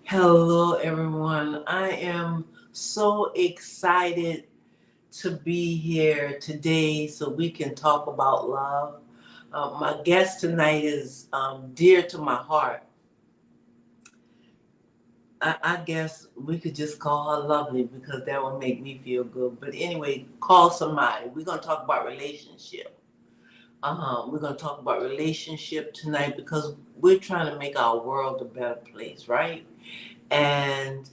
Hello, everyone. I am so excited to be here today so we can talk about love. My guest tonight is dear to my heart. I guess we could just call her lovely because that would make me feel good. But anyway, call somebody. We're going to talk about relationship. We're going to talk about relationship tonight because we're trying to make our world a better place, right? And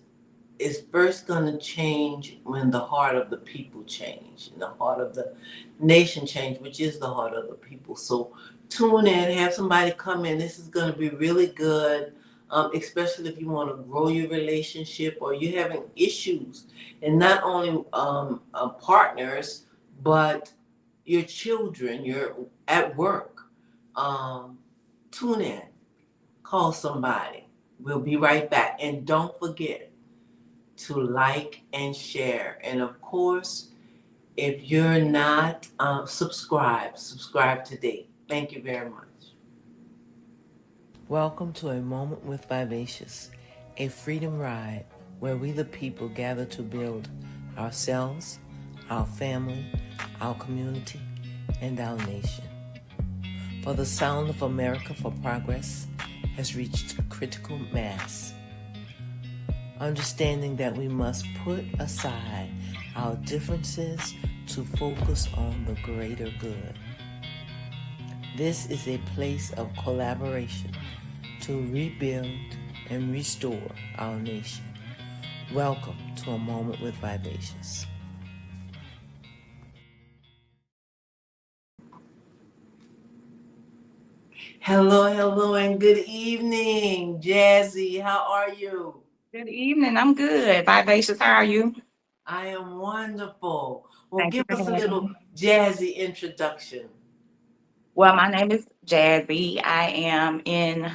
it's first going to change when the heart of the people change and the heart of the nation change, which is the heart of the people. So tune in, have somebody come in. This is going to be really good, especially if you want to grow your relationship or you're having issues, and not only partners, but your children, you're at work. Um, Tune in, call somebody. We'll be right back. And don't forget to like and share. And of course, if you're not subscribe today. Thank you very much. Welcome to A Moment with Vivacious, a freedom ride where we the people gather to build ourselves, our family, our community, and our nation. For the sound of America for Progress has reached critical mass, understanding that we must put aside our differences to focus on the greater good. This is a place of collaboration to rebuild and restore our nation. Welcome to A Moment with Vivacious. Hello, and good evening, Jazzy. How are you? Good evening. I'm good. Vivacious, how are you? I am wonderful. Well, Thank you give for us a having little me. jazzy introduction. Well, my name is Jazzy. I am in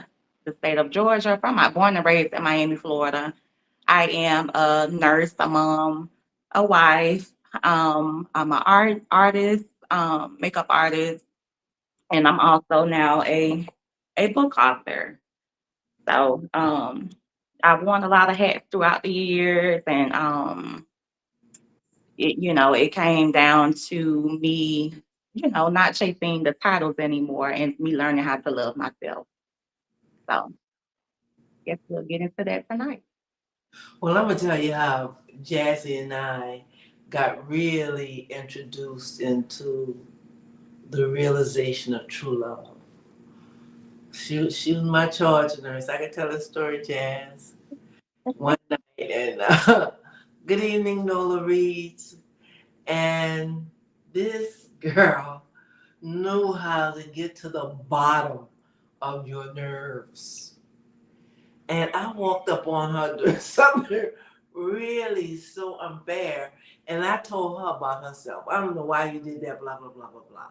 the state of Georgia. Born and raised in Miami, Florida. I am a nurse, a mom, a wife. I'm an artist, makeup artist, and I'm also now a book author. So I've worn a lot of hats throughout the years, and it came down to me, not chasing the titles anymore and me learning how to love myself. So guess we'll get into that tonight. Well, I'm gonna tell you how Jazzy and I got really introduced into the realization of true love. She was my charge nurse. I can tell a story, Jazz. One night, and good evening, Nola Reeds. And this girl knew how to get to the bottom of your nerves. And I walked up on her doing something really so unfair. And I told her about herself. I don't know why you did that, blah, blah, blah, blah, blah.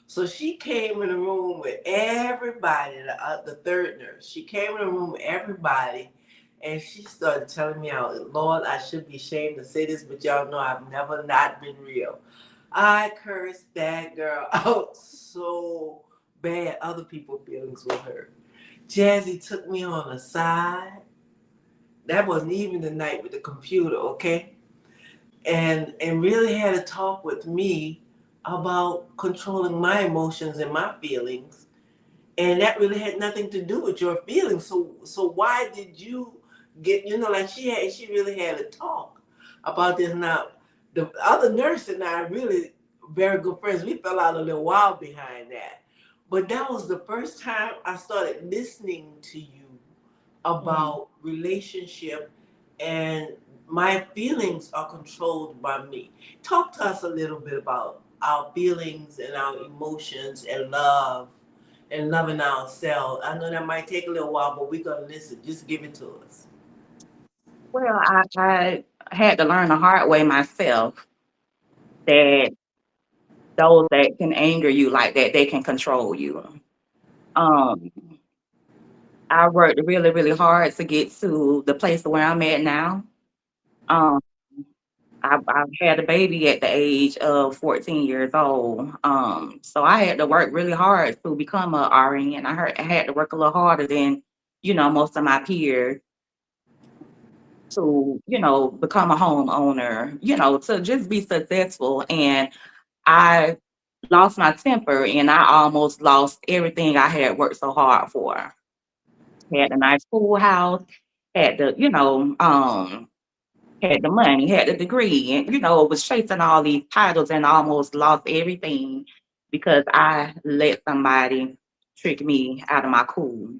So she came in the room with everybody, the third nurse. She came in the room with everybody, and she started telling me out, Lord, I should be ashamed to say this, but y'all know I've never not been real. I cursed that girl out so bad, other people's feelings were hurt. Jazzy took me on the side. That wasn't even the night with the computer, okay? And really had a talk with me about controlling my emotions and my feelings, and that really had nothing to do with your feelings. So why did you get, like she really had a talk about this. Now the other nurse and I really very good friends. We fell out a little while behind that, but that was the first time I started listening to you Mhm. about relationship, and my feelings are controlled by me. Talk to us a little bit about our feelings and our emotions and loving ourselves. I know that might take a little while, but we're gonna listen. Just give it to us. Well, I had to learn the hard way myself that those that can anger you like that, they can control you. Um, I worked really, really hard to get to the place where I'm at now. Um, I had a baby at the age of 14 years old. So I had to work really hard to become a RN. I had to work a little harder than, most of my peers. to, become a homeowner, to just be successful. And I lost my temper and I almost lost everything I had worked so hard for. Had a nice pool house, had the, had the money, had the degree, and was chasing all these titles and almost lost everything because I let somebody trick me out of my cool.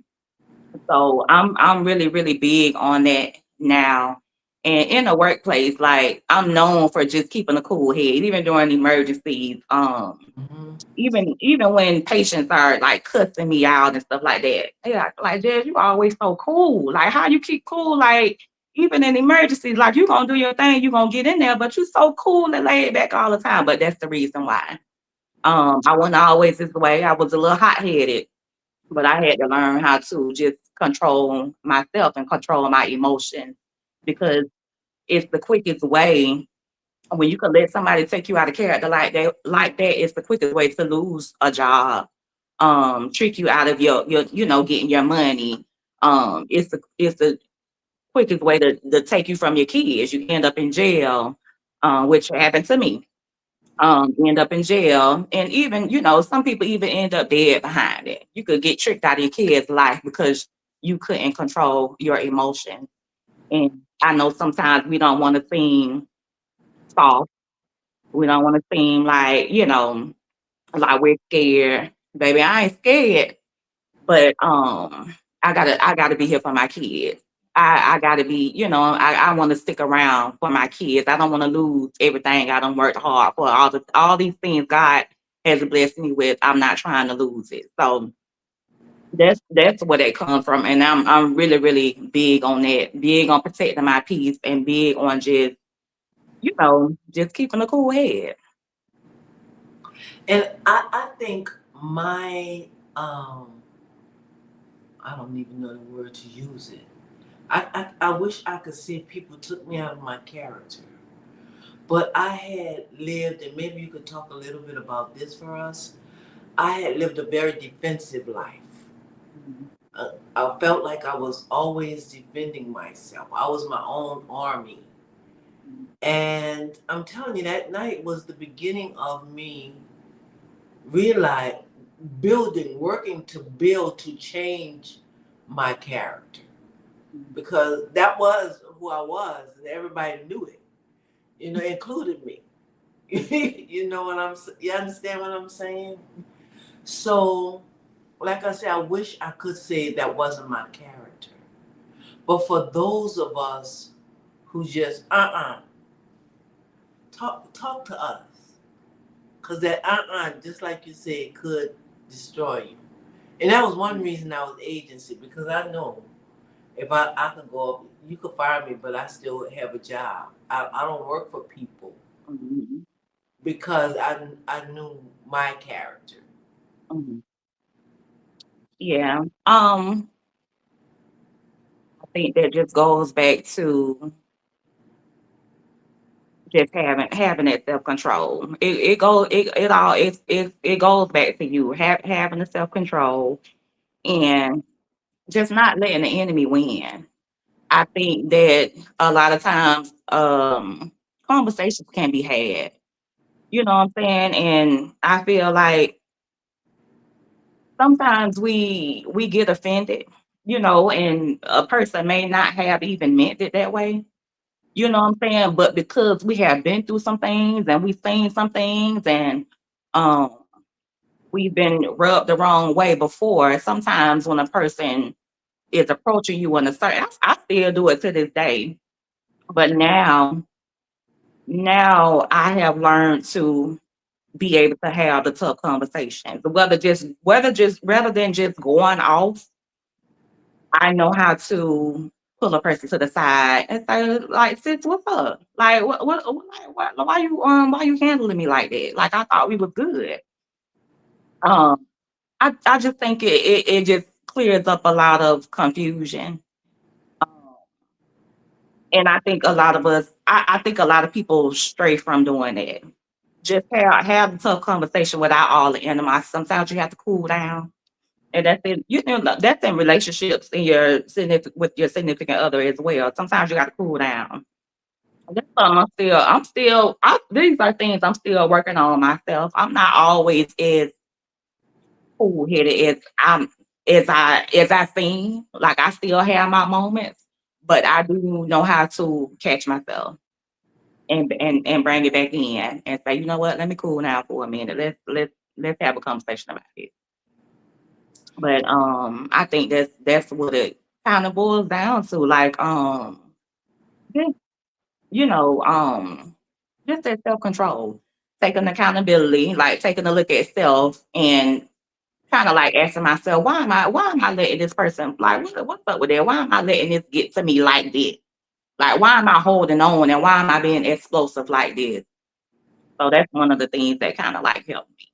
So I'm really, really big on that now. And in the workplace, like I'm known for just keeping a cool head, even during emergencies. Mhm. Even when patients are like cussing me out and stuff like that. Yeah, like Jess, you always so cool. Like how you keep cool, like even in emergencies, like you gonna do your thing, you gonna get in there, but you so cool and laid back all the time. But that's the reason why. I wasn't always this way. I was a little hot headed, but I had to learn how to just control myself and control my emotions because it's the quickest way when you can let somebody take you out of character like that, it's the quickest way to lose a job, trick you out of your getting your money. It's the quickest way to take you from your kids. You end up in jail, which happened to me. End up in jail, and even some people even end up dead behind it. You could get tricked out of your kids' life because you couldn't control your emotions. And I know sometimes we don't want to seem soft. We don't want to seem like we're scared. Baby, I ain't scared, but I gotta be here for my kids. I gotta be, I want to stick around for my kids. I don't want to lose everything I done worked hard for. All these things God has blessed me with. I'm not trying to lose it. So that's where that comes from. And I'm really, really big on that, big on protecting my peace and big on just keeping a cool head. And I think my I don't even know the word to use it. I wish I could say people took me out of my character. But I had lived, and maybe you could talk a little bit about this for us. I had lived a very defensive life. Mhm. I felt like I was always defending myself. I was my own army. And I'm telling you, that night was the beginning of me realize working to build to change my character. Mhm. Because that was who I was, and everybody knew it, including me. You understand what I'm saying? So, like I said, I wish I could say that wasn't my character. But for those of us who just talk to us, because that just like you said, could destroy you. And that was one reason I was agency, because I know if I can go up, you could fire me, but I still have a job. I don't work for people Mhm. because I knew my character. Mhm. Yeah. I think that just goes back to just having that self control. It goes back to you having the self control and just not letting the enemy win. I think that a lot of times conversations can be had. You know what I'm saying? And I feel like sometimes we get offended, and a person may not have even meant it that way. You know what I'm saying? But because we have been through some things and we've seen some things and um we've been rubbed the wrong way before, sometimes when a person is approaching you in a certain I still do it to this day. But now I have learned to be able to have the tough conversations. Whether just rather than just going off, I know how to pull a person to the side and say, like, sis, what's up? Like, why you handling me like that? Like, I thought we was good. Um, I just think it just clears up a lot of confusion. Um, and I think I think a lot of people stray from doing that. Just have the tough conversation without all the animosity. Sometimes you have to cool down And that's in, you know, that's in relationships in your with your significant other as well. Sometimes you got to cool down. That's what these are things I'm still working on myself. I'm not always as cool headed as I seem. Like I still have my moments, but I do know how to catch myself and bring it back in and say, you know what, let me cool down for a minute. Let's have a conversation about it. But I think that's what it kind of boils down to. Like just, you know, just that self control, taking accountability, like taking a look at self and kind of like asking myself, why am I letting this person, like what's up with that? Why am I letting this get to me like this? Like why am I holding on and why am I being explosive like this? So that's one of the things that kind of like helped me.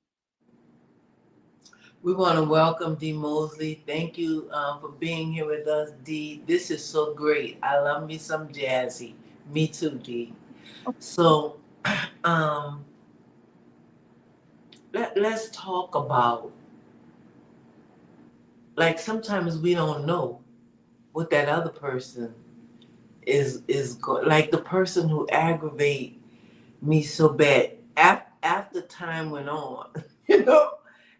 We want to welcome Dee Mosley. Thank you for being here with us, Dee. This is so great. I love me some Jazzy. Me too, Dee. So let's talk about, like, sometimes we don't know what that other person like the person who aggravate me so bad after time went on, you know,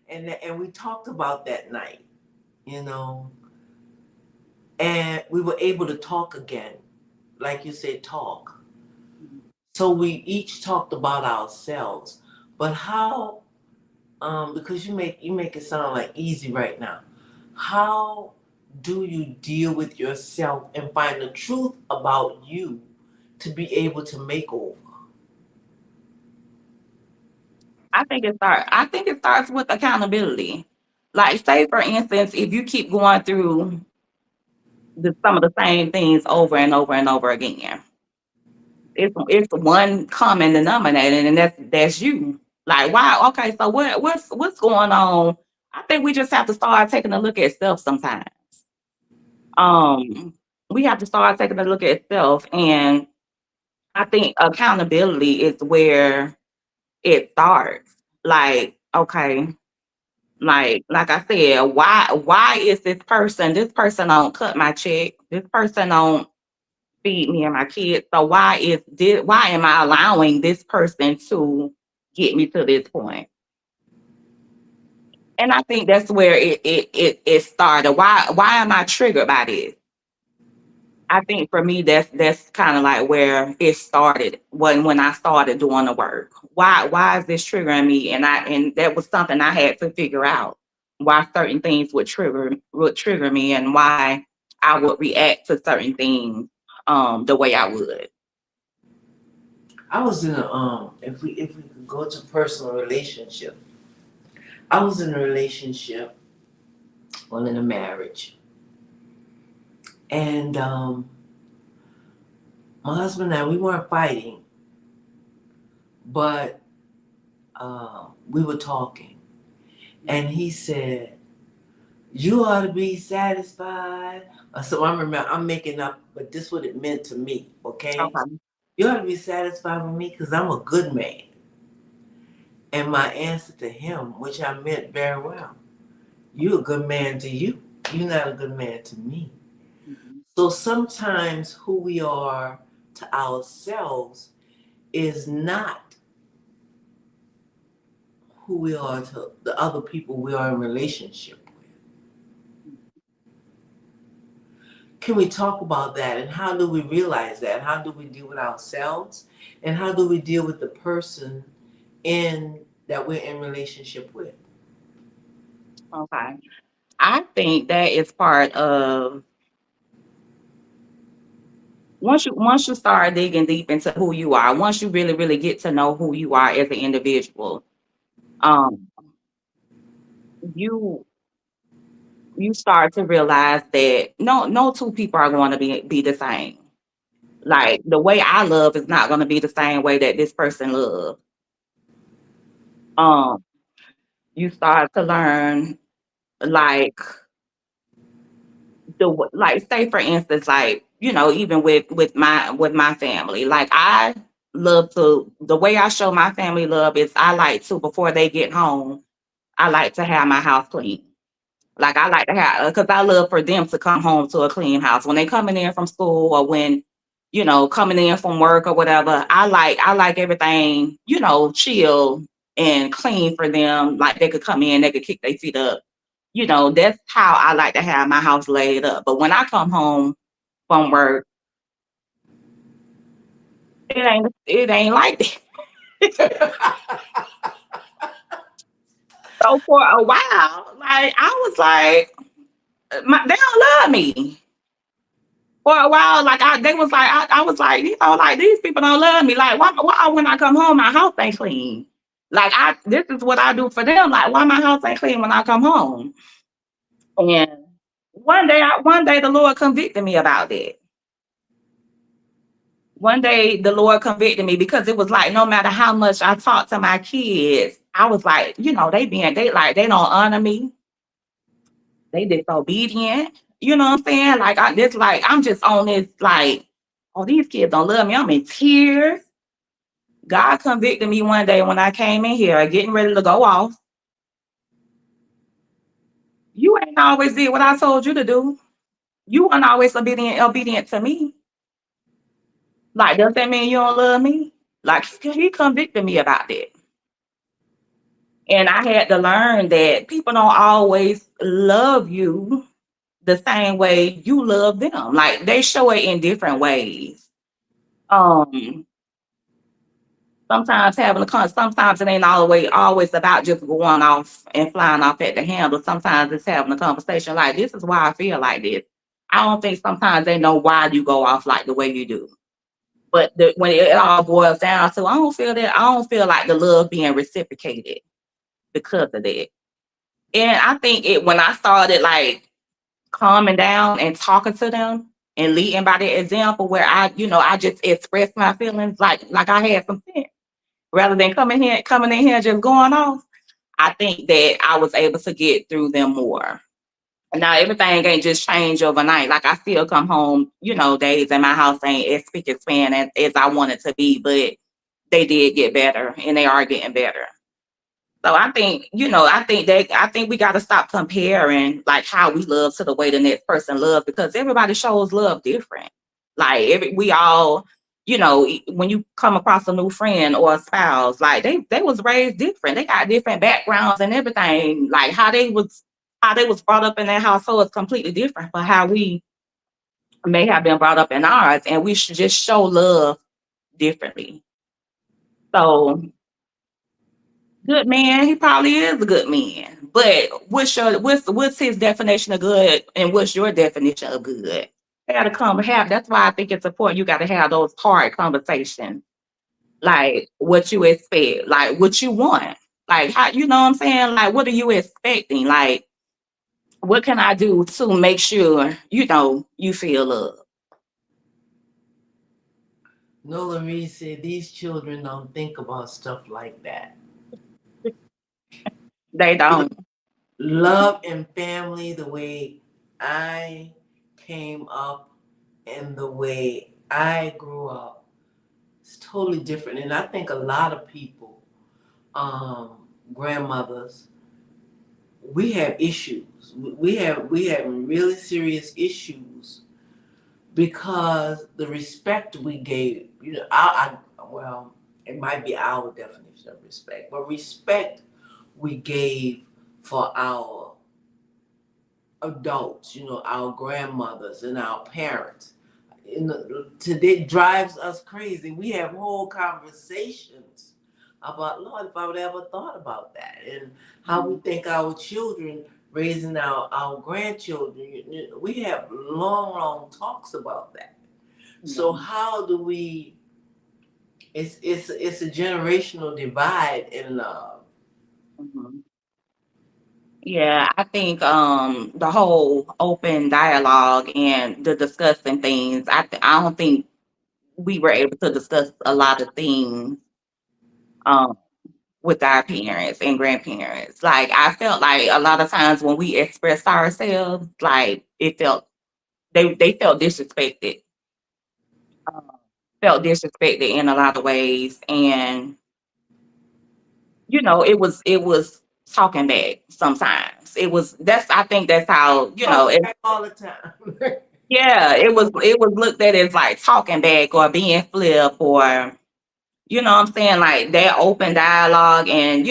and we talked about that night, you know, and we were able to talk again, like you said, talk. So we each talked about ourselves, but how, because you make it sound like easy right now. How do you deal with yourself and find the truth about you to be able to make over? I think it starts with accountability. Like say for instance, if you keep going through some of the same things over and over and over again, it's one common denominator, and that's you. Like why? Okay, so what's going on? I think we just have to start taking a look at self sometimes. Um, we have to start taking a look at self, and I think accountability is where it starts. Like okay, like I said, why is this person don't cut my check, this person don't feed me and my kids, so why am I allowing this person to get me to this point? And I think that's where it started. Why am I triggered by this? I think for me that's kind of like where it started when I started doing the work. Why is this triggering me? And that was something I had to figure out. Why certain things would trigger me and why I would react to certain things the way I would. I was in a if we could go to personal relationship, I was in a relationship, well, in a marriage, and my husband and I, we weren't fighting, but we were talking, and he said, "You ought to be satisfied." So I remember I'm making up, but this is what it meant to me. Okay, Okay. you ought to be satisfied with me because I'm a good man. And my answer to him, which I meant very well, you a good man to you. You're not a good man to me. Mhm. So sometimes who we are to ourselves is not who we are to the other people we are in relationship with. Can we talk about that and how do we realize that? How do we deal with ourselves? And how do we deal with the person in that we're in relationship with? Okay. I think that is part of once you start digging deep into who you are, once you really, really get to know who you are as an individual, um, you you start to realize that no two people are going to be the same. Like the way I love is not going to be the same way that this person loves. Um, you start to learn like like say for instance, like even with my family, like I love to the way I show my family love is I like to before they get home, I like to have my house clean. Like I like to have, because I love for them to come home to a clean house when they coming in from school or when, coming in from work or whatever. I like everything, chill and clean for them. Like they could come in, they could kick their feet up. That's how I like to have my house laid up. But when I come home from work, it ain't like that. So for a while, like I was like, they don't love me. For a while, like they was like, I was like, like these people don't love me. Like, why when I come home, my house ain't clean? Like this is what I do for them. Like, why my house ain't clean when I come home? And one day the Lord convicted me about that. One day the Lord convicted me because it was like no matter how much I talked to my kids, I was like, they don't honor me. They disobedient. You know what I'm saying? Like I'm just on this like, oh, these kids don't love me. I'm in tears. God convicted me one day when I came in here getting ready to go off. You ain't always did what I told you to do. You weren't always obedient to me. Like, does that mean you don't love me? Like he convicted me about that. And I had to learn that people don't always love you the same way you love them. Like they show it in different ways. Um, sometimes it ain't always about just going off and flying off at the handle. Sometimes it's having a conversation like this is why I feel like this. I don't think sometimes they know why you go off like the way you do. But when it all boils down to, I don't feel that. I don't feel like the love being reciprocated because of that. And I think when I started like calming down and talking to them and leading by the example where I just expressed my feelings like I had some sense rather than coming in here just going off. I think that I was able to get through them more. Now everything ain't just change overnight. Like I still come home, days in my house ain't as spick and span as I want it to be, but they did get better and they are getting better. So I think, I think we got to stop comparing like how we love to the way the next person loves because everybody shows love different. Like we all, when you come across a new friend or a spouse, like they was raised different. They got different backgrounds and everything. Like how they was brought up in their household is completely different from how we may have been brought up in ours, and we should just show love differently. So good man, he probably is a good man. But what's his definition of good and what's your definition of good? They gotta come have that's why I think it's important. You gotta have those hard conversations. Like what you expect, like what you want. Like how you know what I'm saying? Like what are you expecting? Like what can I do to make sure you feel love? Nola Reed said these children don't think about stuff like that. They don't. Love and family, the way I came up and the way I grew up, it's totally different. And I think a lot of people, grandmothers, we have issues. We have really serious issues because the respect we gave, well, it might be our definition of respect, but respect we gave for our adults, our grandmothers and our parents. Today drives us crazy. We have whole conversations about, Lord, if I would ever thought about that and how we think our children raising our grandchildren. We have long talks about that. So how do we? It's a generational divide in love. Mhm. Yeah, I think the whole open dialogue and the discussing things. I don't think we were able to discuss a lot of things um with our parents and grandparents. Like I felt like a lot of times when we expressed ourselves, like it felt they um, felt disrespected in a lot of ways, and it was talking back sometimes. I think that's how, Talking back all the time. yeah, it was looked at as like talking back or being flip or what I'm saying, like that open dialogue and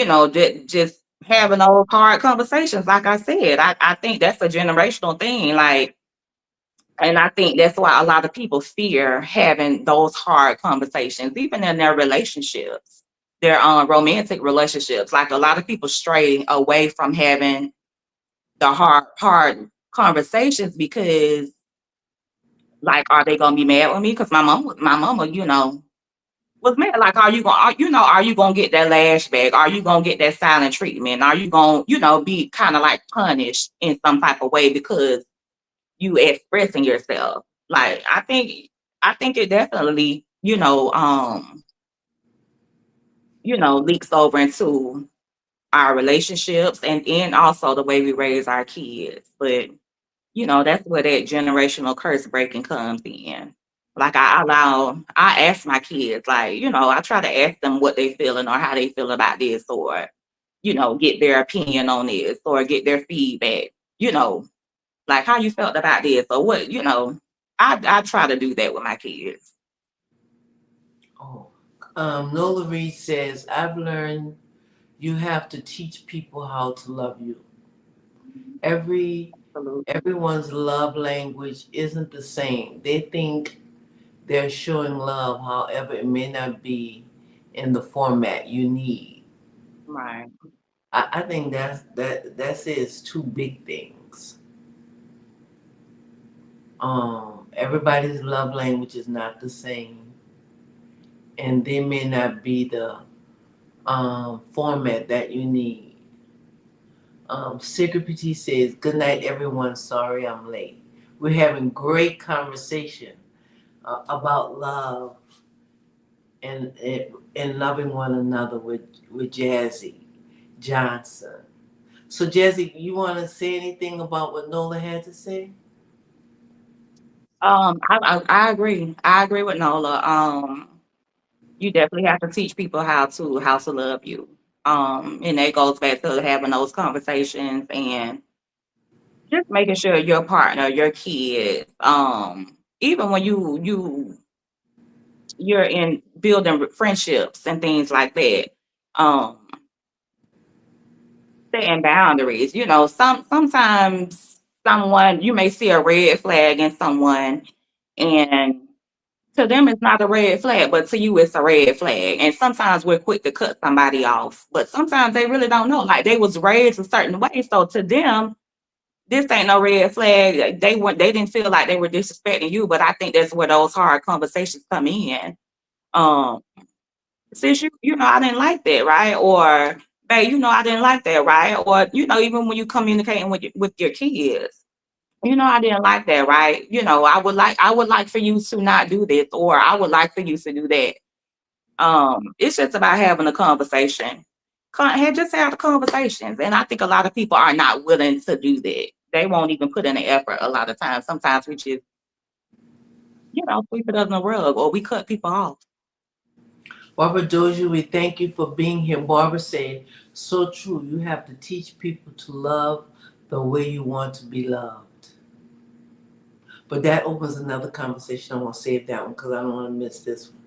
just having those hard conversations. Like I said, I think that's a generational thing. Like, and I think that's why a lot of people fear having those hard conversations, even in their relationships, their romantic relationships. Like a lot of people stray away from having the hard conversations because, like, are they gonna be mad with me? Because my mama, was mad. Like, are you gonna get that lashback? Are you gonna get that silent treatment? Are you gonna, be kind of like punished in some type of way because you expressing yourself? Like, I think it definitely, leaks over into our relationships and also the way we raise our kids. But that's where that generational curse breaking comes in. Like I ask my kids, like, I try to ask them what they feeling or how they feel about this, or, get their opinion on this or get their feedback, you know, like how you felt about this or what, I try to do that with my kids. Oh, Nola Reed says, I've learned you have to teach people how to love you. Every Absolutely. everyone's love language isn't the same. They think they're showing love, however, it may not be in the format you need. Right. I think that says two big things. Everybody's love language is not the same, and they may not be the format that you need. Secret PT says, "Good night, everyone. Sorry I'm late. We're having great conversation about love and loving one another with Jazzy Johnson." So, Jazzy, you want to say anything about what Nola had to say? I agree. I agree with Nola. You definitely have to teach people how to love you. And that goes back to having those conversations and just making sure your partner, your kids, even when you're in building friendships and things like that, um, setting boundaries. Sometimes someone you may see a red flag in someone, and to them it's not a red flag, but to you it's a red flag. And sometimes we're quick to cut somebody off, but sometimes they really don't know. Like they was raised a certain way, so to them this ain't no red flag. They didn't feel like they were disrespecting you, but I think that's where those hard conversations come in. Um, since I didn't like that, right? Or babe, I didn't like that, right? Or even when you communicating with your kids, I didn't like that, right? I would like for you to not do this, or I would like for you to do that. It's just about having a conversation. Just have the conversations. And I think a lot of people are not willing to do that. They won't even put in the effort a lot of times. Sometimes we just, sweep it under the rug or we cut people off. Barbara Dozier, we thank you for being here. Barbara said, so true. You have to teach people to love the way you want to be loved. But that opens another conversation. I want to save that one because I don't want to miss this one.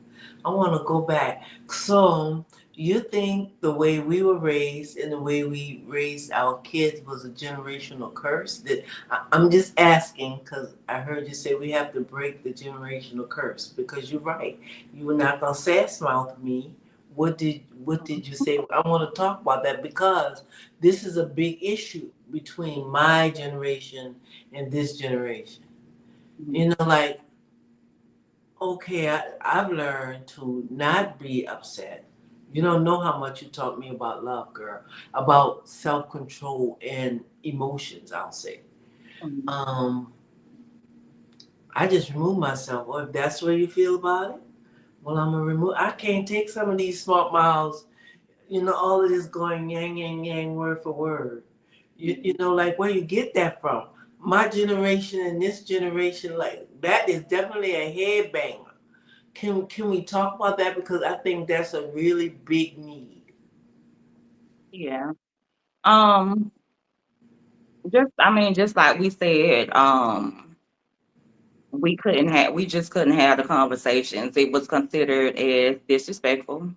I want to go back. So, you think the way we were raised and the way we raised our kids was a generational curse? I'm just asking because I heard you say we have to break the generational curse because you're right. You were not gonna sass mouth me. What did you say? I want to talk about that because this is a big issue between my generation and this generation. Mhm. You know, like, okay, I've learned to not be upset. You don't know how much you taught me about love, girl, about self control and emotions, I'll say. Mhm. Um, I just remove myself. Well, if that's the way you feel about it, well, I'm gonna remove. I can't take some of these smart mouths, all of this going yang, yang, yang, word for word. Like where you get that from. My generation and this generation, like, that is definitely a headbanger. Can we talk about that because I think that's a really big need. Yeah. Um, just like we said, we just couldn't have the conversations. It was considered as disrespectful.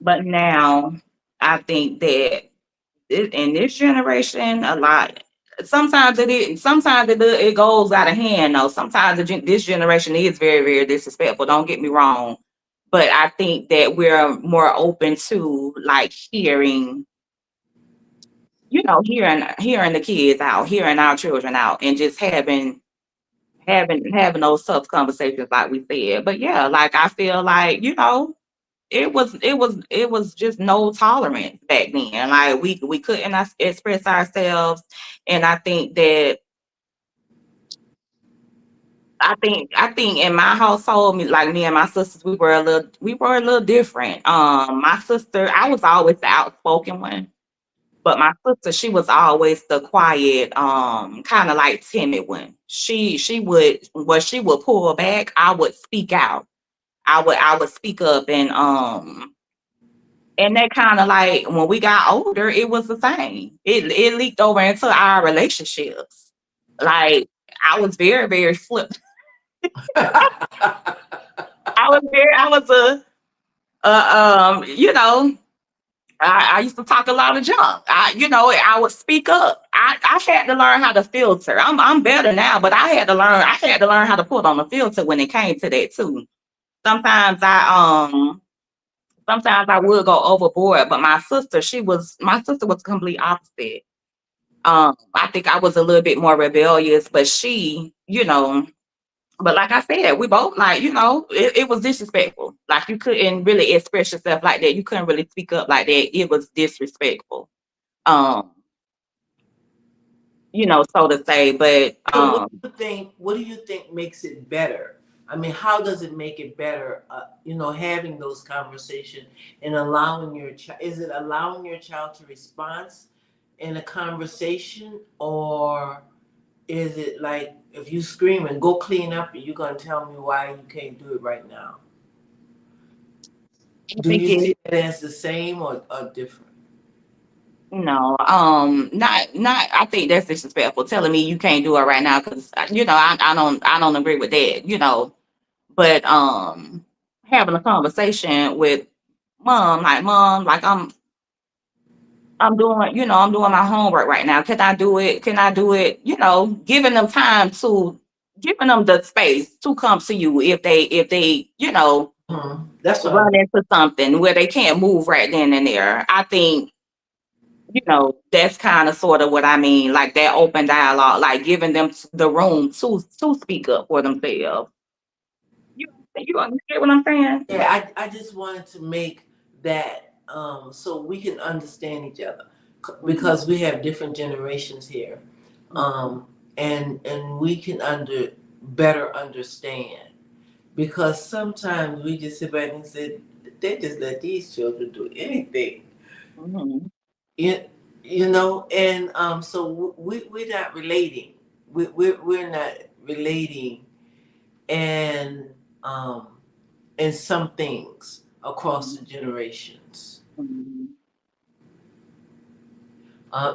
But now I think that in this generation, a lot. Sometimes it goes out of hand. Though sometimes this generation is very, very disrespectful. Don't get me wrong, but I think that we're more open to like hearing the kids out, hearing our children out, and just having those tough conversations, like we said. But yeah, like I feel like it was just no tolerance back then. Like we couldn't express ourselves, and I think in my household, like me and my sisters, we were a little different. My sister, I was always the outspoken one, but my sister, she was always the quiet, kind of like timid one. She would pull back. I would speak out. I would speak up, and that kind of like when we got older, it was the same. It leaked over into our relationships. Like I was very, very flip. I was you know, I used to talk a lot of junk. I would speak up. I had to learn how to filter. I'm better now, but I had to learn how to put on the filter when it came to that too. Sometimes sometimes I would go overboard, but my sister was complete opposite. I think I was a little bit more rebellious, but but like I said, we both like, it was disrespectful. Like you couldn't really express yourself like that. You couldn't really speak up like that. It was disrespectful. Um, so to say, but So what do you think makes it better? I mean, how does it make it better? Having those conversations and allowing your child, is it allowing your child to respond in a conversation, or is it like if you scream and go clean up, you're gonna tell me why you can't do it right now? I Do think you it see it as the same or different? no, not. I think that's disrespectful. Telling me you can't do it right now because I don't agree with that. But having a conversation with mom, like I'm doing my homework right now. Can I do it? Can I do it? Giving them the space to come to you if they That's what I run into something where they can't move right then and there. I think that's kind of sort of what I mean, like that open dialogue, like giving them the room to speak up for themselves. You you understand what I'm saying? Yeah, I just wanted to make that so we can understand each other Mhm, because we have different generations here, mhm, and we can better understand because sometimes we just sit back and say they just let these children do anything, mhm, you, and so we're not relating, we're not relating, and um in some things across the generations. mhm.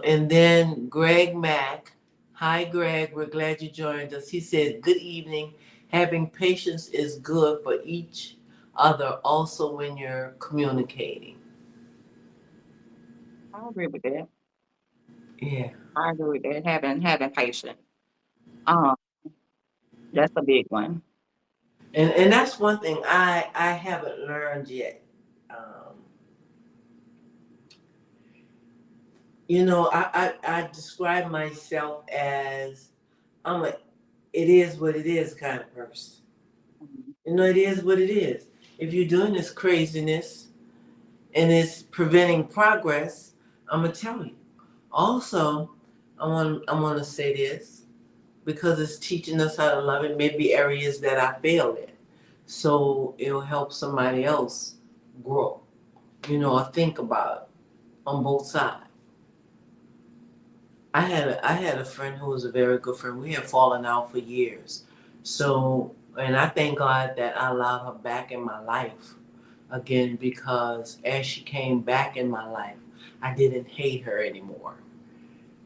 And then Greg Mack, hi Greg, we're glad you joined us. He said, "Good evening. Having patience is good for each other, also when you're communicating." I agree with that. Yeah, I agree with that. Having patience. Um, that's a big one. and that's one thing I haven't learned yet. Um, I describe myself as I'm a it is what it is kind of person. Mhm, It is what it is. If you're doing this craziness and it's preventing progress, I'm gonna tell you. Also, I want to say this because it's teaching us how to love it. Maybe areas that I failed in, so it'll help somebody else grow. Or think about it on both sides. I had a friend who was a very good friend. We had fallen out for years, so and I thank God that I allowed her back in my life again because as she came back in my life. I didn't hate her anymore.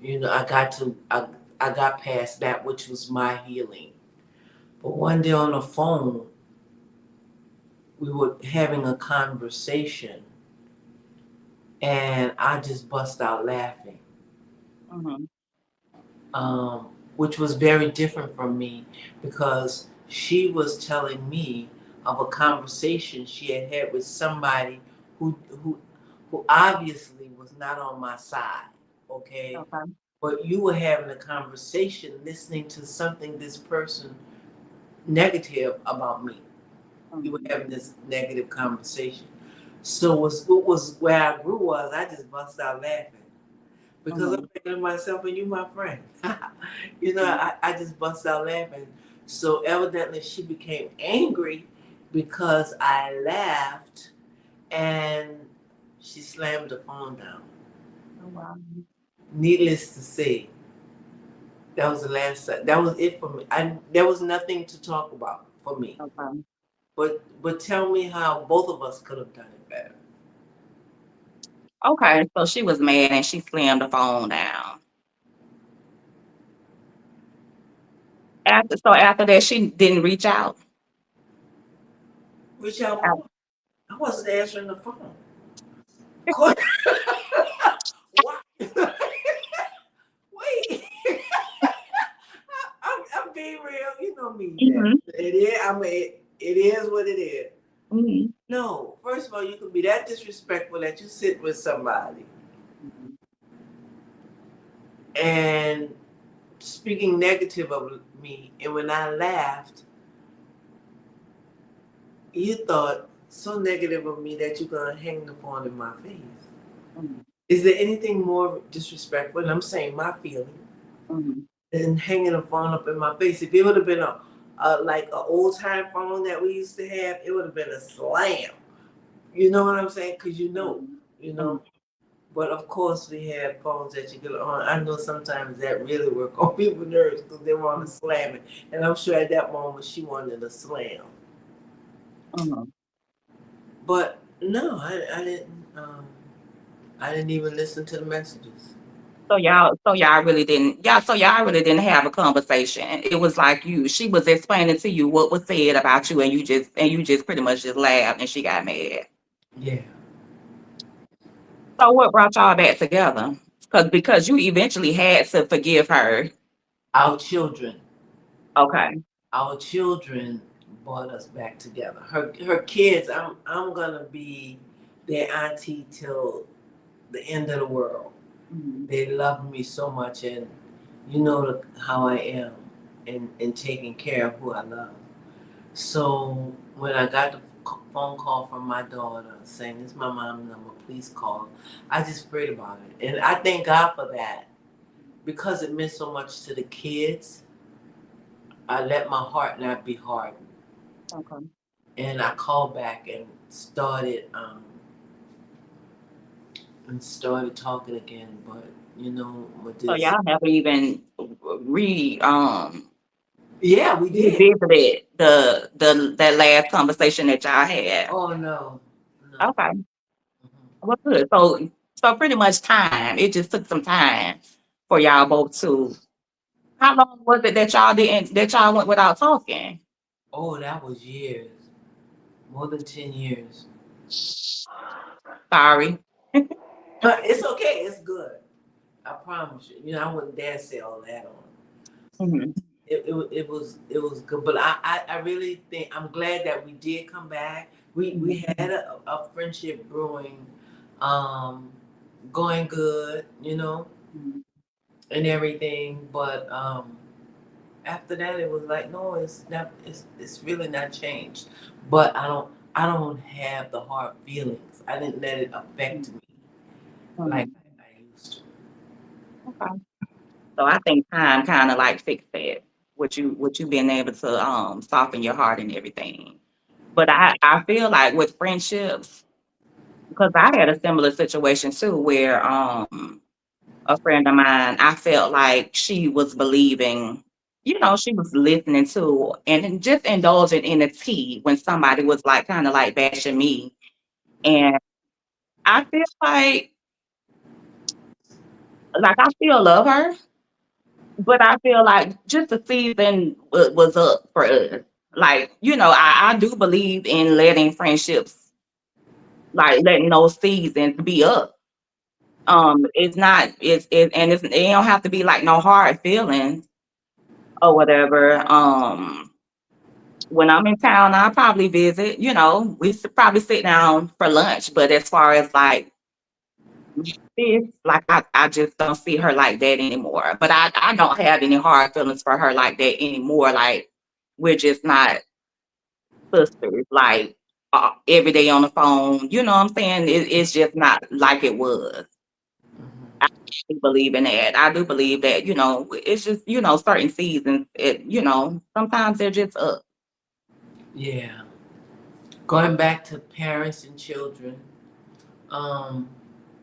You know, I got past that, which was my healing. But one day on the phone, we were having a conversation, and I just bust out laughing, Mm-hmm. which was very different from me because she was telling me of a conversation she had had with somebody who who who obviously was not on my side. Okay, Okay. but you were having a conversation, listening to something this person negative about me. You were Mm-hmm. having this negative conversation. So what was where I grew was I just bust out laughing because I'm Mm-hmm. thinking to myself, and you my friend. You know, I just bust out laughing. So evidently she became angry because I laughed, and she slammed the phone down. Oh, wow. Needless to say, that was the last time. That was it for me. There was nothing to talk about for me. Okay. But tell me how both of us could have done it better. Okay. So she was mad and she slammed the phone down. After that, she didn't reach out. Reach out for Af- what? I wasn't answering the phone. What? What? Wait. I'm being real. You know me, Jack. Mhm. It is. I mean, it is what it is. Mhm. No. First of all, you can be that disrespectful that you sit with somebody Mhm. and speaking negative of me, and when I laughed, you thought so negative of me that you're gonna hang the phone in my face. Mhm. Is there anything more disrespectful? And I'm saying my feeling Mhm. than hanging a phone up in my face. If it would have been a like an old time phone that we used to have, it would have been a slam. You know what I'm saying? Because Mhm. you Mhm. know. But of course, we have phones that you get on. I know sometimes that really work on people's nerves because they want to slam it. And I'm sure at that moment she wanted to slam. Mhm. But no, I didn't. I didn't even listen to the messages. So y'all really didn't have a conversation. It was like she was explaining to you what was said about you, and you just pretty much just laughed and she got mad. Yeah, So what brought y'all back together? Because you eventually had to forgive her. our children, Okay. our children brought us back together. Her kids. I'm gonna be their auntie till the end of the world. Mhm. They love me so much, and you know how I am in taking care of who I love. So when I got the phone call from my daughter saying, "This is my mom's number, please call," I just prayed about it, and I thank God for that because it meant so much to the kids. I let my heart not be hardened, Okay. and I called back and started talking again. But you know, with So this, y'all never even re yeah, we did. revisited the that last conversation that y'all had. Oh no, no. Okay. Mhm. Well, good. So pretty much time. It just took some time for y'all both to. How long was it that y'all went without talking? Oh, that was years, more than 10 years. Sorry. But it's okay. It's good. I promise you. You know, I wouldn't dare say all that on. Mhm. It was good. But I really think I'm glad that we did come back. We Mhm. had a friendship brewing, um, going good. You know, Mhm. and everything. But after that, it was like no, it's not. It's really not changed. But I don't have the hard feelings. I didn't let it affect me like Mhm. I used to. Okay. So I think time kind of like fixed that. What you being able to soften your heart and everything. But I feel like with friendships, because I had a similar situation too, where a friend of mine, I felt like she was believing, she was listening to and just indulging in the tea when somebody was like kind of like bashing me. And I feel like Like I still love her, but I feel like just the season was up for us. Like, I do believe in letting friendships, like letting those seasons be up. It's not, and it don't have to be like no hard feelings or whatever. When I'm in town, I'll probably visit, probably sit down for lunch. But as far as like this, like I just don't see her like that anymore. But I don't have any hard feelings for her like that anymore. Like we're just not sisters, like every day on the phone. You know what I'm saying? It's just not like it was. I do believe in that. I do believe that, it's just, certain seasons, sometimes they're just up. Yeah. Going back to parents and children, um,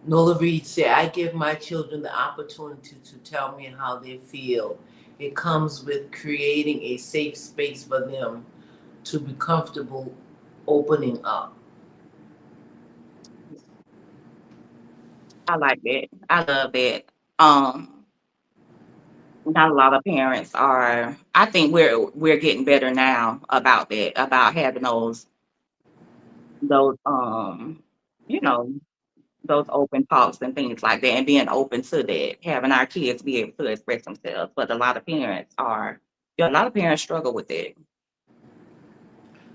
Nola Reed said, I give my children the opportunity to tell me how they feel. It comes with creating a safe space for them to be comfortable opening up. I like that. I love that. Um, Not a lot of parents are. I think we're getting better now about that, about having those you know, those open talks and things like that, and being open to that, having our kids be able to express themselves. But a lot of parents are, yeah, a lot of parents struggle with it.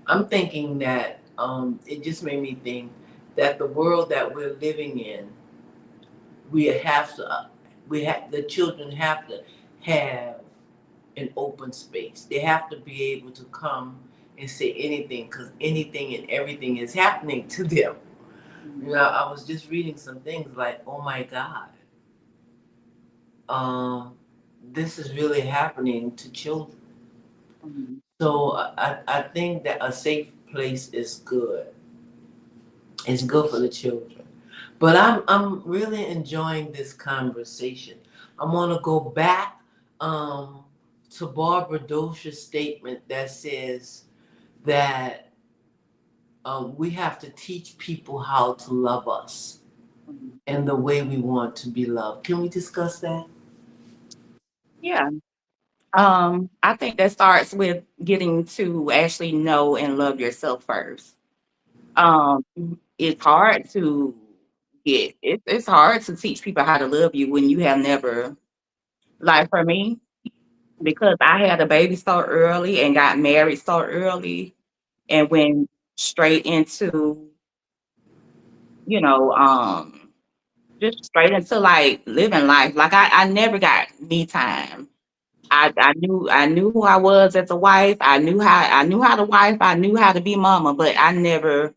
I'm thinking that it just made me think that the world that we're living in, we have to, the children have to have an open space. They have to be able to come and say anything because anything and everything is happening to them. I was just reading some things like, oh my God, um, this is really happening to children. Mhm. So I think that a safe place is good. It's good for the children. But I'm really enjoying this conversation. I'm gonna go back um, to Barbara Dosha's statement that says that we have to teach people how to love us Mhm. and the way we want to be loved. Can we discuss that? Yeah. I think that starts with getting to actually know and love yourself first. Um, it's hard to it's hard to teach people how to love you when you have never, like for me, because I had a baby so early and got married so early and went straight into, you know, just straight into like living life. Like I never got me time. I knew who I was as a wife. I knew how to wife. I knew how to be mama, but I never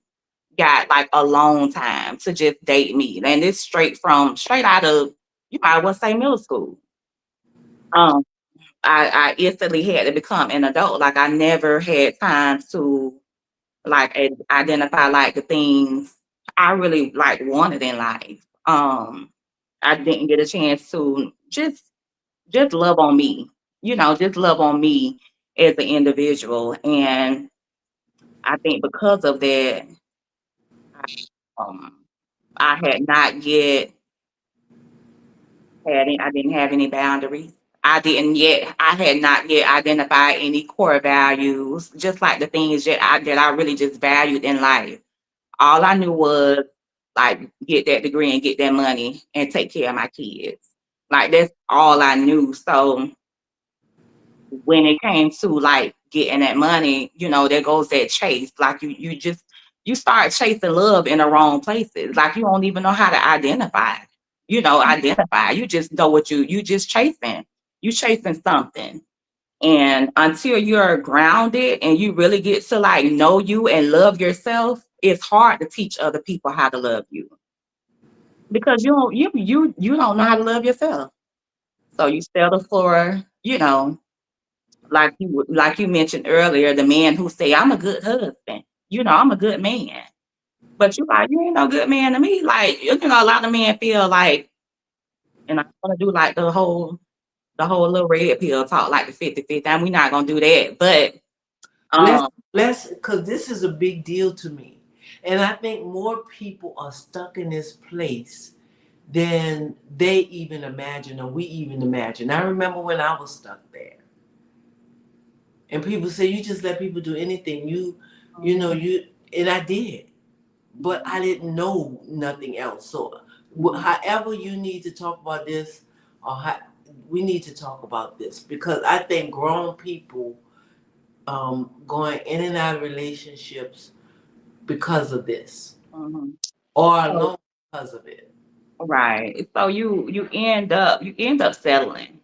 got like a long time to just date me. And it's straight out of, I would say, middle school. Um, I instantly had to become an adult. Like I never had time to like identify like the things I really like wanted in life. I didn't get a chance to just love on me, just love on me as an individual. And I think because of that, um, I had not yet I didn't have any boundaries. I had not yet identified any core values, just like the things that I really just valued in life. All I knew was like get that degree and get that money and take care of my kids. Like that's all I knew. So when it came to like getting that money, there goes that chase. Like you start chasing love in the wrong places. Like you don't even know how to identify. Identify. You just know what you just chasing. You chasing something. And until you're grounded and you really get to like know you and love yourself, it's hard to teach other people how to love you because you don't know how to love yourself. So you settle for, like you mentioned earlier, the man who say, I'm a good husband, I'm a good man. But you ain't no good man to me. Like, a lot of men feel like, and I want to do like the whole little red pill talk, like the 50-50, and we're not gonna do that. But Let's um let's because this is a big deal to me, and I think more people are stuck in this place than they even imagine or we even imagine. I remember when I was stuck there. And people say you just let people do anything. You know, and I did. But I didn't know nothing else. So however you need to talk about this, or we need to talk about this, because I think grown people going in and out of relationships because of this, or So, alone because of it. right. So you end up settling.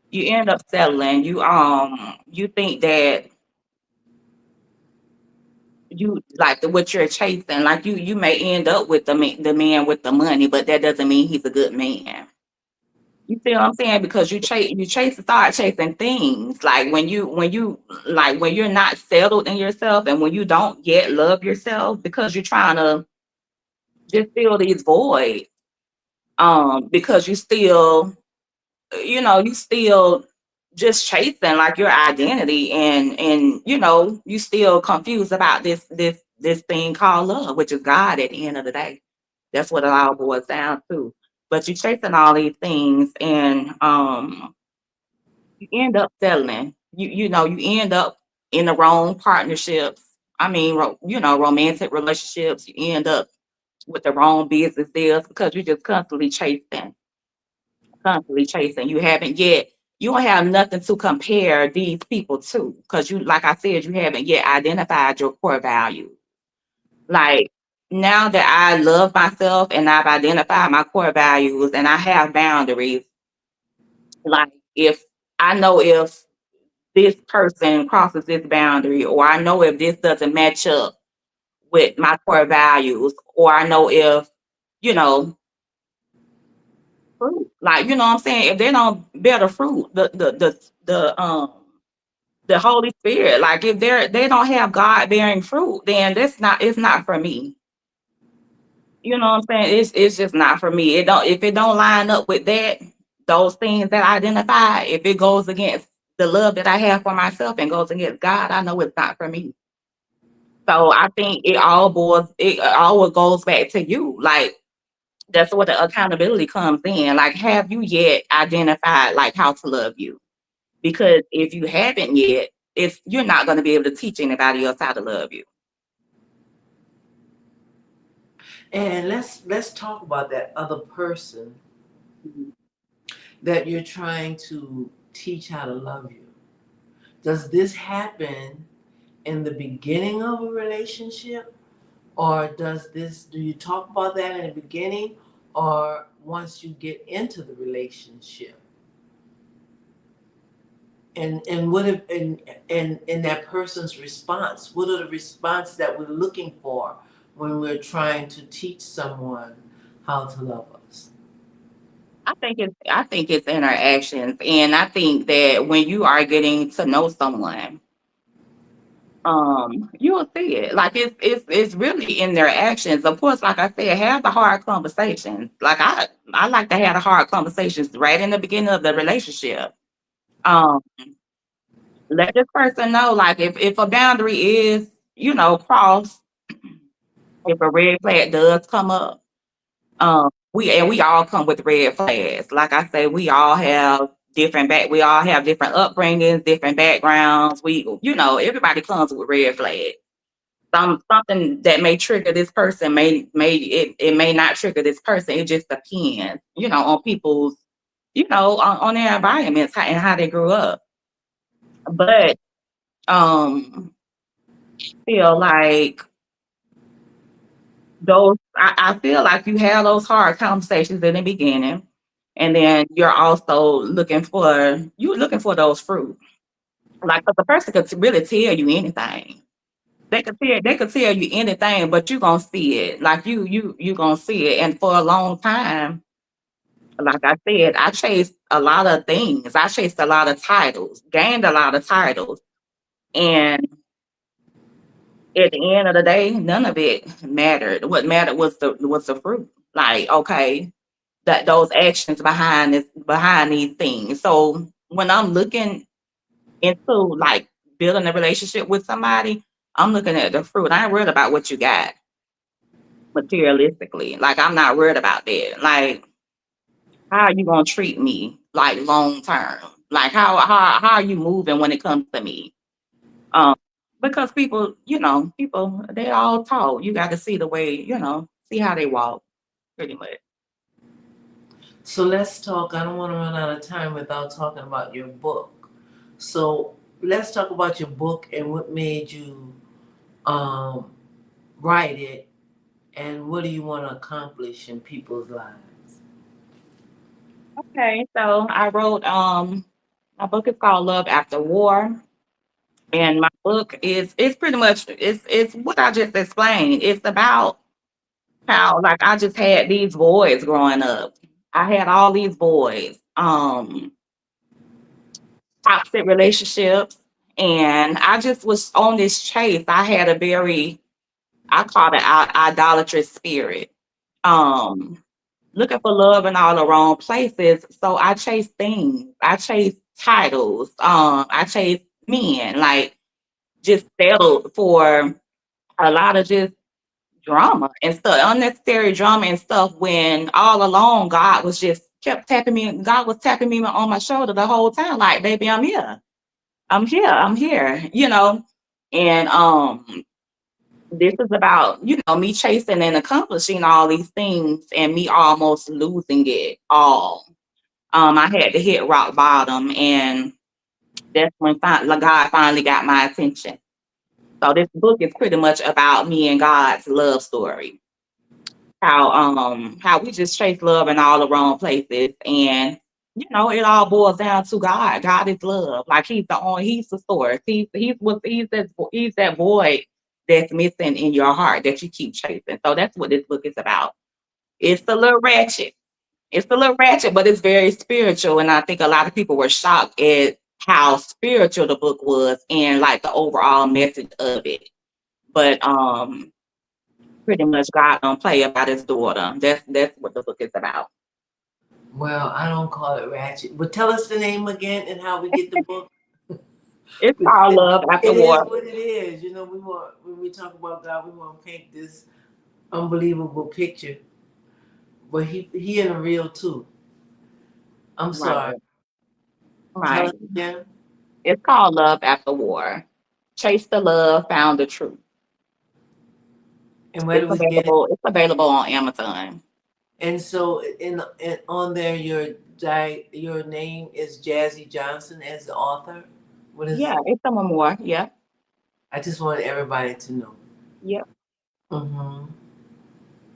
You end up settling. You think that you like what you're chasing. Like you may end up with the man with the money, but that doesn't mean he's a good man. You feel what I'm saying? Because start chasing things like when you're not settled in yourself and when you don't yet love yourself because you're trying to just fill these voids. Because you still just chasing like your identity and you still confused about this thing called love, which is God at the end of the day. That's what it all boils down to. But you're chasing all these things and you end up settling. You end up in the wrong partnerships. I mean, romantic relationships. You end up with the wrong business deals because you're just constantly chasing. You don't have nothing to compare these people to because like I said, you haven't yet identified your core value. Like now that I love myself and I've identified my core values and I have boundaries, like if this person crosses this boundary, or I know if this doesn't match up with my core values, or I know if, you know, fruit, like, you know what I'm saying? If they don't bear the fruit, the Holy Spirit, like if they don't have God bearing fruit, then it's not for me. You know what I'm saying? It's just not for me. If it don't line up with those things that I identify, if it goes against the love that I have for myself and goes against God, I know it's not for me. So I think it all goes back to you. Like that's where the accountability comes in. Like, have you yet identified like how to love you? Because if you haven't yet, you're not going to be able to teach anybody else how to love you. And let's talk about that other person Mhm. that you're trying to teach how to love you. Does this happen in the beginning of a relationship, or do you talk about that in the beginning, or once you get into the relationship? And what if in that person's response, what are the responses that we're looking for when we're trying to teach someone how to love us? I think it's interactions, and I think that when you are getting to know someone, you'll see it. Like it's really in their actions. Of course, like I said, have the hard conversations. Like I like to have the hard conversations right in the beginning of the relationship. Um, Let this person know, like if a boundary is, crossed, if a red flag does come up, we all come with red flags. Like I say, we all have different upbringings, different backgrounds. Everybody comes with red flags. Something that may trigger this person it may not trigger this person. It just depends, on people's, on their environments and how they grew up. But feel like I feel like you have those hard conversations in the beginning, and then you're looking for those fruit. Like, 'cause the person could really tell you anything. They could tell you anything, but you gonna see it. Like you gonna see it. And for a long time, like I said, I chased a lot of things. I chased a lot of titles, gained a lot of titles, and at the end of the day, none of it mattered. What mattered was the fruit. Like, okay, that those actions behind these things. So when I'm looking into like building a relationship with somebody, I'm looking at the fruit. I ain't worried about what you got. materialistically. Like, I'm not worried about that. Like, how are you gonna treat me like long term? Like, how are you moving when it comes to me? Um, because people, people they all talk. You got to see the way, see how they walk, pretty much. So let's talk. I don't want to run out of time without talking about your book. So let's talk about your book and what made you um, write it, and what do you want to accomplish in people's lives. Okay, so I wrote my book is called Love After War. And my book is it's pretty much it's what I just explained. It's about how like I just had these boys growing up. I had all these boys, toxic relationships, and I just was on this chase. I had a very I call it idolatrous spirit. Um, Looking for love in all the wrong places. So I chase things. I chase titles. I chase men. Like just settled for a lot of just drama and stuff, unnecessary drama and stuff. When all along God was just kept tapping me. God was tapping me on my shoulder the whole time, like, baby, I'm here. I'm here. I'm here. And this is about me chasing and accomplishing all these things and me almost losing it all. I had to hit rock bottom, and that's when God finally got my attention. So this book is pretty much about me and God's love story. How we just chase love in all the wrong places, and it all boils down to God. God is love. Like he's the source. He's that void that's missing in your heart that you keep chasing. So that's what this book is about. It's a little ratchet. It's a little ratchet, but it's very spiritual. And I think a lot of people were shocked at how spiritual the book was and like the overall message of it. But pretty much God don't play about his daughter. That's what the book is about. Well, I don't call it ratchet, but tell us the name again and how we get the book. It's called it, Love After it is War. what it is. We want when we talk about God, we want to paint this unbelievable picture, but he in the real too. I'm sorry. Right. Tell Right. us again. It's called Love After War. Chase the love, found the truth. And where do we get it? It's available on Amazon. And so in on there, your name is Jazzy Johnson as the author. What is? Yeah, it's some more. Yeah. I just want everybody to know. Yeah. Mm-hmm.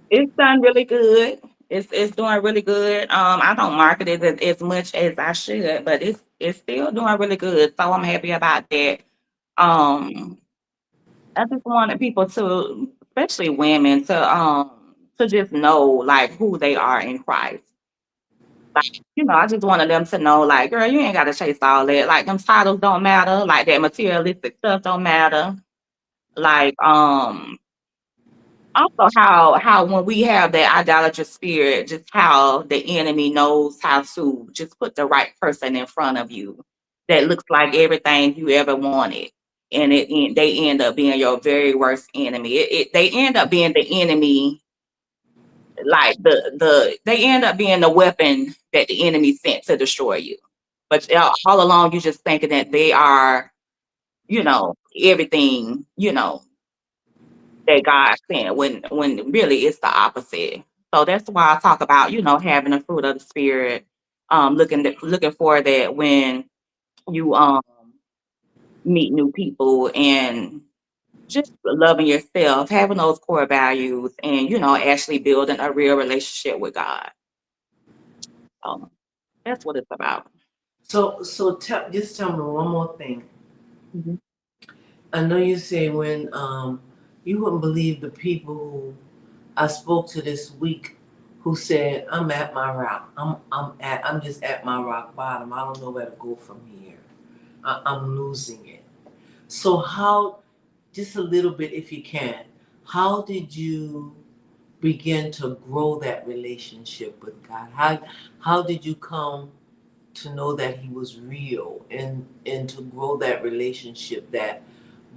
It's done really good. It's doing really good. I don't market it as much as I should, but it's still doing really good. So I'm happy about that. Um, I just wanted people to, especially women, to just know like who they are in Christ. Like, I just wanted them to know, like, girl, you ain't gotta chase all that. Like them titles don't matter, like that materialistic stuff don't matter. Like, also how when we have that idolatrous spirit, just how the enemy knows how to just put the right person in front of you that looks like everything you ever wanted, and they end up being your very worst enemy. They end up being the enemy, like they end up being the weapon that the enemy sent to destroy you. But all along, you're just thinking that they are, everything, that God sent when really it's the opposite. So that's why I talk about, having the fruit of the spirit, looking for that when you meet new people, and just loving yourself, having those core values, and actually building a real relationship with God. So that's what it's about. Just tell me one more thing. Mhm. I know you say when you wouldn't believe the people who I spoke to this week who said I'm at my rock. I'm just at my rock bottom. I don't know where to go from here. I'm losing it. So how, just a little bit if you can, how did you begin to grow that relationship with God? How did you come to know that he was real and to grow that relationship that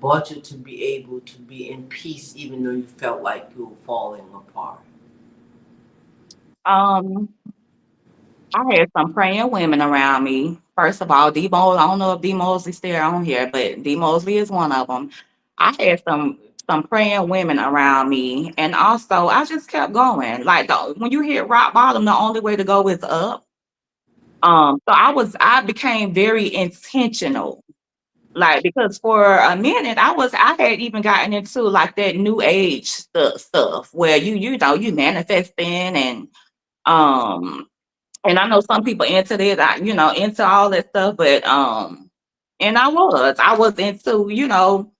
brought you to be able to be in peace even though you felt like you were falling apart? Um, I had some praying women around me. First of all, D Mosley, I don't know if D Mosley's still on here, but D Mosley is one of them. I had some praying women around me, and also I just kept going. Like when you hit rock bottom, the only way to go is up. So I became very intentional. Like because for a minute I had even gotten into like that new age stuff where you manifesting um and I know some people into this, into all that stuff, but and I was into,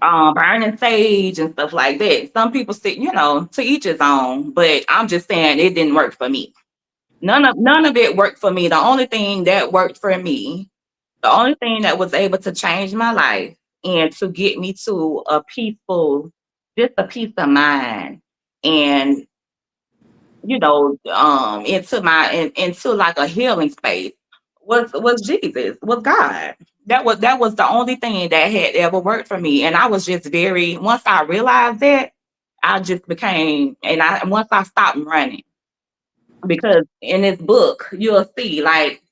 burning sage and stuff like that. Some people say, to each his own, but I'm just saying it didn't work for me. None of it worked for me. The only thing that was able to change my life and to get me to just a peace of mind and into like a healing space was Jesus, was God. That was the only thing that had ever worked for me. And I was just once I realized that, I just became and I once I stopped running. Because in this book, you'll see like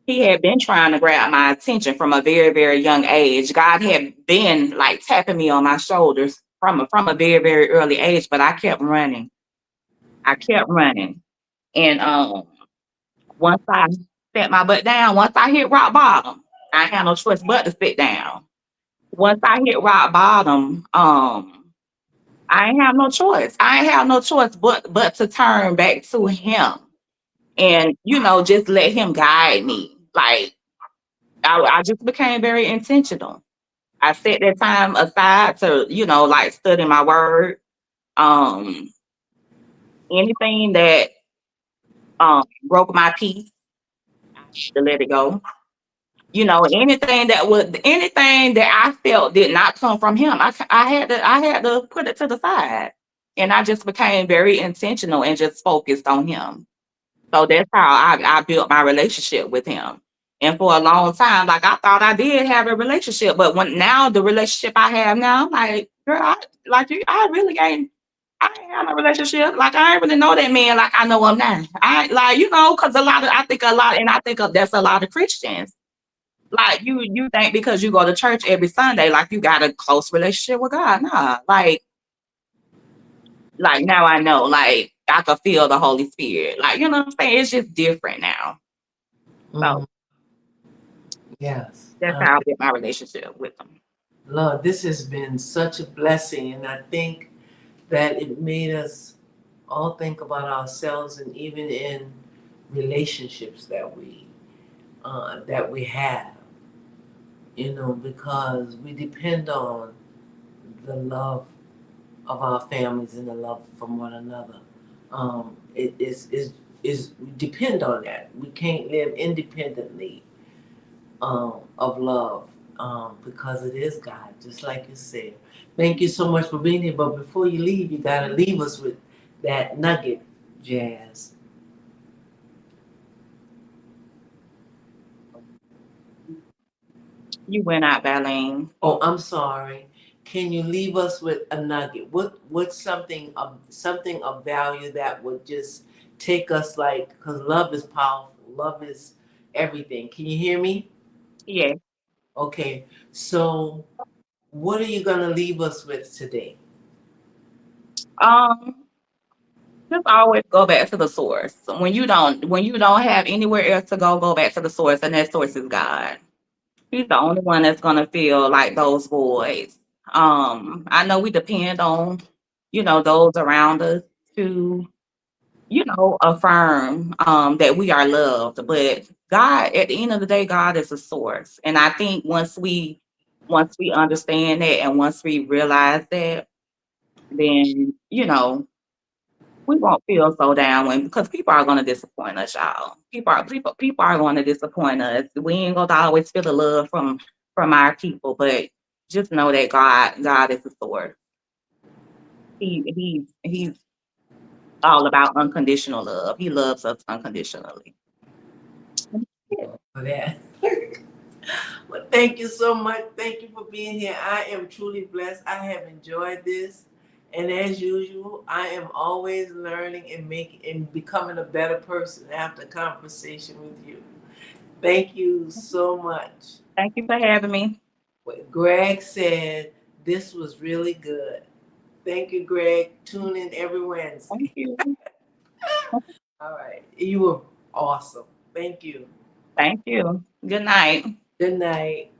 he had been trying to grab my attention from a very, very young age. God had been like tapping me on my shoulders from a very, very early age, but I kept running. I kept running. And once I set my butt down, once I hit rock bottom, I had no choice but to sit down. Once I hit rock bottom, I ain't have no choice. I ain't have no choice but to turn back to him and just let him guide me. Like I just became very intentional. I set that time aside to, like study my word. Um, anything that broke my peace, I had to let it go. Anything that I felt did not come from him, I had to put it to the side. And I just became very intentional and just focused on him. So that's how I built my relationship with him. And for a long time, like I thought I did have a relationship, but when now the relationship I have now, I'm like, girl, I really ain't. I ain't have a relationship. Like I ain't really know that man like I know him now. I like because I think that's a lot of Christians. Like you think because you go to church every Sunday, like you got a close relationship with God. Nah, like now I know, like I could feel the Holy Spirit. Like, you know what I'm saying? It's just different now. So Yes. that's how I built my relationship with them. Lord, this has been such a blessing, and I think that it made us all think about ourselves, and even in relationships that we have, because we depend on the love of our families and the love from one another. It is we depend on that. We can't live independently of love because it is God, just like you said. Thank you so much for being here. But before you leave, you gotta leave us with that nugget, Jazz. You went out, Balene. Oh, I'm sorry. Can you leave us with a nugget? What's something of value that would just take us like, because love is powerful. Love is everything. Can you hear me? Yeah. Okay. So what are you gonna leave us with today? Um, just always go back to the source. When you don't have anywhere else to go back to the source, and that source is God. He's the only one that's gonna feel like those voids. I know we depend on, those around us to, affirm that we are loved. But God, at the end of the day, God is the source. And I think once we understand that and once we realize that, then we won't feel so down because people are gonna disappoint us, y'all. People are gonna disappoint us. We ain't gonna always feel the love from our people, but just know that God is the source. He's all about unconditional love. He loves us unconditionally. For that. Well, Thank you so much. Thank you for being here. I am truly blessed. I have enjoyed this. And as usual, I am always learning and becoming a better person after conversation with you. Thank you so much. Thank you for having me. Greg said this was really good. Thank you, Greg. Tune in every Wednesday. Thank you. All right. You were awesome. Thank you. Thank you. Good night. Good night.